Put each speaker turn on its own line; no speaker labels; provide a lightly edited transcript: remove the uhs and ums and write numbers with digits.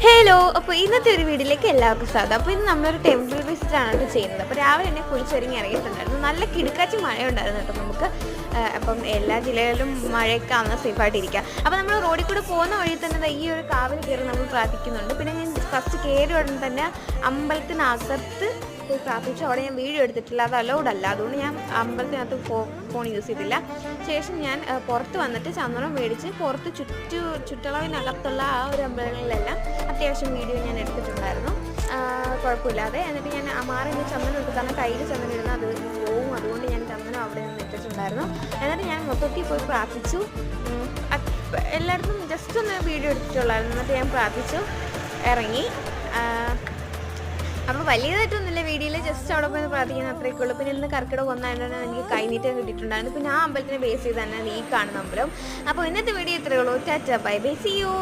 Hello, അപ്പോൾ ഇന്നത്തെ ഒരു വീഡിയോയിലേക്ക് എല്ലാവർക്കും സ്വാഗതം. അപ്പോൾ ഇന്ന് നമ്മളൊരു ടെമ്പിൾ വിസിറ്റാണ് ചെയ്യുന്നത്. അപ്പോൾ രാവിലെ തന്നെ കുളിച്ചൊരുങ്ങി ഇറങ്ങിയിട്ടുണ്ടായിരുന്നു. നല്ല കിടുക്കാച്ചി മഴ ഉണ്ടായിരുന്നു കേട്ടോ നമുക്ക്. അപ്പം എല്ലാ ജില്ലകളിലും മഴയൊക്കെ ആവുന്ന സേഫായിട്ടിരിക്കുക. അപ്പോൾ നമ്മൾ റോഡിൽ കൂടെ പോകുന്ന വഴി തന്നെ ഈ ഒരു കാവിൽ കയറി നമ്മൾ പ്രാർത്ഥിക്കുന്നുണ്ട്. പിന്നെ ഞാൻ ഫസ്റ്റ് കയറി ഉടനെ തന്നെ അമ്പലത്തിനകത്ത് പോയി പ്രാർത്ഥിച്ചു. അവിടെ ഞാൻ വീഡിയോ എടുത്തിട്ടില്ല, അത് അലൗഡ് അല്ല. അതുകൊണ്ട് ഞാൻ അമ്പലത്തിനകത്ത് ഫോൺ യൂസ് ചെയ്തില്ല. ശേഷം ഞാൻ പുറത്ത് വന്നിട്ട് ചന്ദനം മേടിച്ച് പുറത്ത് ചുറ്റളവിനകത്തുള്ള ആ ഒരു അമ്പലങ്ങളിലെല്ലാം അത്യാവശ്യം വീഡിയോ ഞാൻ എടുത്തിട്ടുണ്ടായിരുന്നു, കുഴപ്പമില്ലാതെ. എന്നിട്ട് ഞാൻ മാറി ചന്ദനം എടുത്ത്, കാരണം കയ്യിൽ ചന്ദനം ഇടുന്ന അത് പോവും, അതുകൊണ്ട് ഞാൻ ചന്ദനം അവിടെ നിന്ന് ഇട്ടിട്ടുണ്ടായിരുന്നു. എന്നിട്ട് ഞാൻ മൊത്തത്തിൽ പോയി പ്രാർത്ഥിച്ചു. എല്ലായിടത്തും ജസ്റ്റ് ഒന്ന് വീഡിയോ എടുത്തിട്ടുള്ളായിരുന്നു. എന്നിട്ട് ഞാൻ പ്രാർത്ഥിച്ചു ഇറങ്ങി. അപ്പോൾ വലിയതായിട്ടൊന്നുമില്ല വീഡിയോയിൽ, ജസ്റ്റ് അവിടെ പോയി പ്രാർത്ഥിക്കുന്ന അത്രയൊക്കെ ഉള്ളൂ. പിന്നെ ഇന്ന് കർക്കിടക ഒന്നായിട്ടാണ് എനിക്ക് കൈനീട്ടം കിട്ടിയിട്ടുണ്ടായിരുന്നു. പിന്നെ ആ അമ്പലത്തിനെ ബേസ് ചെയ്ത് തന്നെ ഈ കാണുന്ന അമ്പലം. അപ്പോൾ ഇന്നത്തെ വീഡിയോ ഇത്രയേ ഉള്ളൂ. Tata, bye bye, see U.